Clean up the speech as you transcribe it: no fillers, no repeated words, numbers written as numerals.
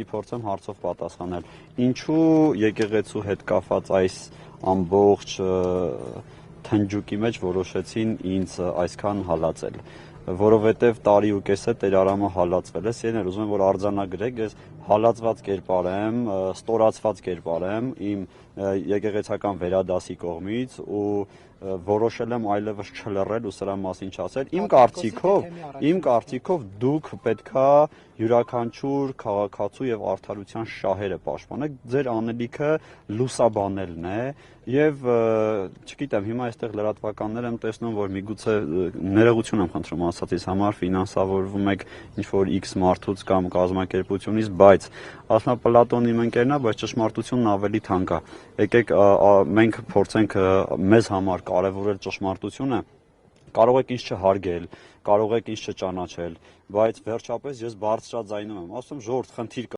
փորձեմ հարցով պատասխանել։ Ինչու եկեղեցու հետ կապված այս ամբողջ թնջուկի մեջ որոշեցին ինձ այսքան հալածել, որովհետև տարի ու կես է Տեր Արամը հալածվել է, սիրելիներ, ուզում եմ որ արձանագրեք, ես հալածված կերպար եմ, ստորացված կերպար եմ իմ եկեղեցական վերադասի կողմից ու որոշել եմ այլևս չլռել ու սրա մասին չասել։ Իմ կարծիքով դուք պետքա յուրաքանչյուր քաղաքացու եւ արդարության շահերը պաշտպանեք, ձեր անելիքը լուսաբանելն է եւ չգիտեմ, հիմա այստեղ լրատվականներ եմ տեսնում, որ միգուցե ներողություն եմ խնդրում ասածիս համար, ֆինանսավորվում եք ինչ-որ X մարդուց կամ կազմակերպությունից, բայց ասма Պլատոնն իմ ընկերն է, բայց ճշմարտությունն ավելի թանկ է։ Եկեք մենք փորձենք մեզ համար կարևորել ճշմարտությունը, կարող եք ինձ չհարգել, կարող եք ինձ չճանաչել, բայց վերջապես ես բարձրաձայնում եմ, ասում ժողովուրդ, խնդիր կա